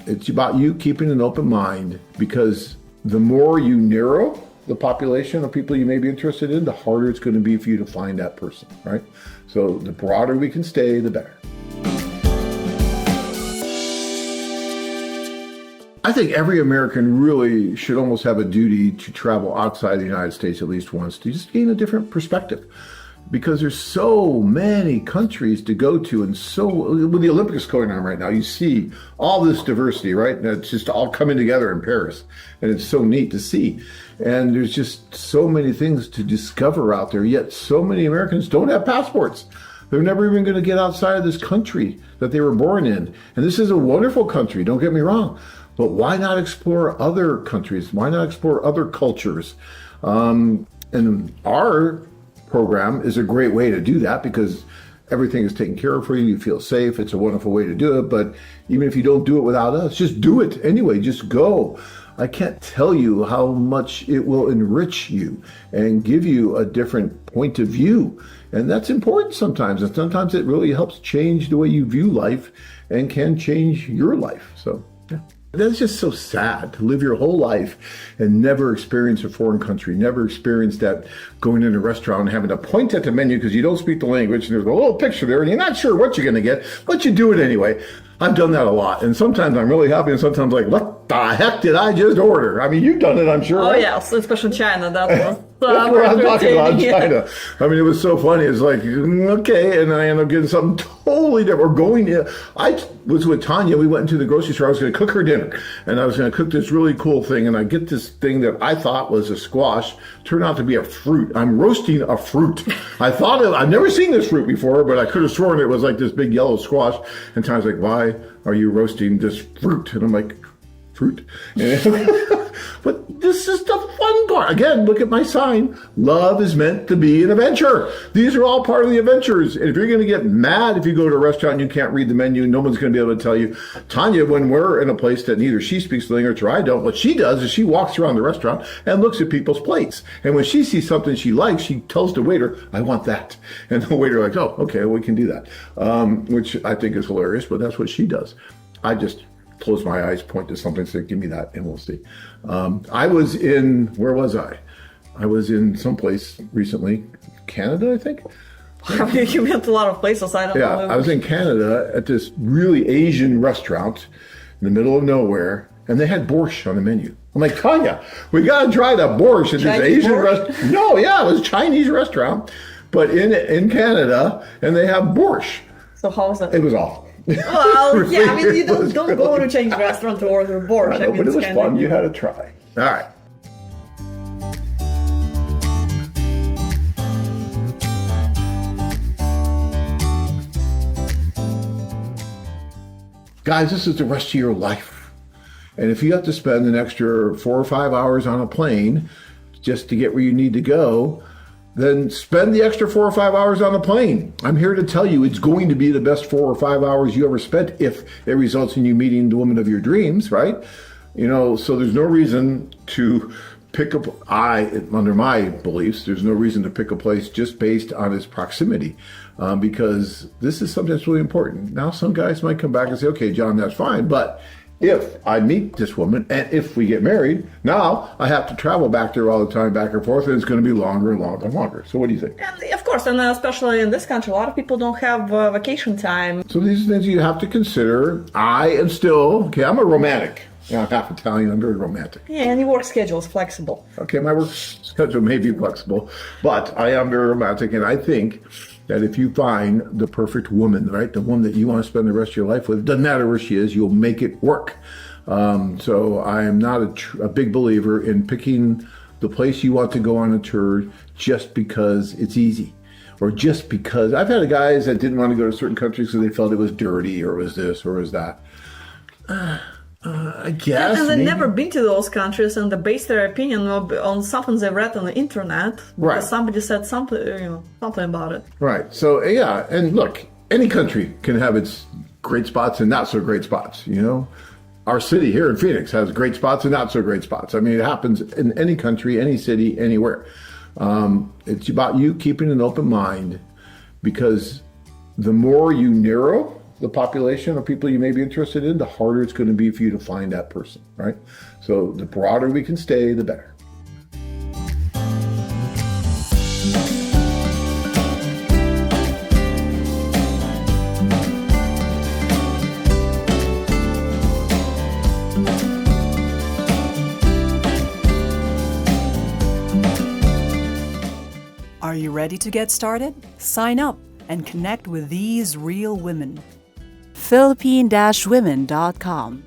It's about you keeping an open mind, because the more you narrow the population of people you may be interested in, the harder it's going to be for you to find that person, right? So the broader we can stay, the better. I think every American really should almost have a duty to travel outside the United States at least once to just gain a different perspective. Because there's so many countries to go to, and so with the Olympics going on right now, you see all this diversity, right? And it's just all coming together in Paris, and it's so neat to see. And there's just so many things to discover out there, yet so many Americans don't have passports. They're never even going to get outside of this country that they were born in. And this is a wonderful country, don't get me wrong. But why not explore other countries? Why not explore other cultures? And our program is a great way to do that, because everything is taken care of for you. You feel safe. It's a wonderful way to do it. But even if you don't do it without us, just do it anyway. Just go. I can't tell you how much it will enrich you and give you a different point of view. And that's important sometimes. And sometimes it really helps change the way you view life and can change your life. So, yeah. That's just so sad to live your whole life and never experience a foreign country, never experience that going in a restaurant and having to point at the menu because you don't speak the language and there's a little picture there and you're not sure what you're going to get, but you do it anyway. I've done that a lot. And sometimes I'm really happy and sometimes like, what the heck did I just order? I mean, you've done it, I'm sure. Oh, right? yes, especially China. That was That's what I'm talking about, China. I mean, it was so funny. It's like, okay, and I end up getting something totally different. We're going to, I was with Tanya. We went into the grocery store. I was going to cook her dinner, and I was going to cook this really cool thing, and I get this thing that I thought was a squash, turned out to be a fruit. I'm roasting a fruit. I thought, I've never seen this fruit before, but I could have sworn it was like this big yellow squash. And Tanya's like, why are you roasting this fruit? And I'm like, fruit? But this is the fun part. Again, look at my sign. Love is meant to be an adventure. These are all part of the adventures. And if you're going to get mad if you go to a restaurant and you can't read the menu, no one's going to be able to tell you. Tanya, when we're in a place that neither she speaks the language or I don't, what she does is she walks around the restaurant and looks at people's plates. And when she sees something she likes, she tells the waiter, I want that. And the waiter like, oh, okay, we can do that. Which I think is hilarious, but that's what she does. I just close my eyes, point to something, say, give me that, and we'll see. I was in, where was I? I was in someplace recently, Canada, I think. I mean, you went to a lot of places. I don't know. Yeah, I was in Canada at this really Asian restaurant in the middle of nowhere, and they had borscht on the menu. I'm like, Tanya, we got to try the borscht at this Asian restaurant. No, yeah, it was a Chinese restaurant, but in Canada, and they have borscht. So how was it? It was awful. Well, yeah, I mean, you don't go to a Chinese restaurant to order borscht. I know, but it was fun. You had to try. All right. Guys, this is the rest of your life. And if you have to spend an extra 4 or 5 hours on a plane just to get where you need to go, then spend the extra 4 or 5 hours on the plane. I'm here to tell you it's going to be the best 4 or 5 hours you ever spent if it results in you meeting the woman of your dreams, right? You know, so there's no reason to pick up, under my beliefs, there's no reason to pick a place just based on its proximity, because this is something that's really important. Now, some guys might come back and say, okay, John, that's fine, but if I meet this woman and if we get married, now I have to travel back there all the time, back and forth, and it's going to be longer and longer and longer. So what do you think? And of course, and especially in this country, a lot of people don't have vacation time. So these are things you have to consider. I am still, I'm a romantic. Yeah, I'm half Italian, I'm very romantic. Yeah, and your work schedule is flexible. Okay, my work schedule may be flexible, but I am very romantic, and I think that if you find the perfect woman, right, the one that you want to spend the rest of your life with, doesn't matter where she is, you'll make it work. So I am not a big believer in picking the place you want to go on a tour just because it's easy. Or just because, I've had guys that didn't want to go to certain countries because they felt it was dirty or it was this or it was that. I guess. And they've never been to those countries and they base their opinion on something they read on the internet. Right. Because somebody said something, something about it. Right. So, yeah. And look, any country can have its great spots and not so great spots, you know? Our city here in Phoenix has great spots and not so great spots. I mean, it happens in any country, any city, anywhere. It's about you keeping an open mind, because the more you narrow the population of people you may be interested in, the harder it's going to be for you to find that person, right? So the broader we can stay, the better. Are you ready to get started? Sign up and connect with these real women. Philippine-women.com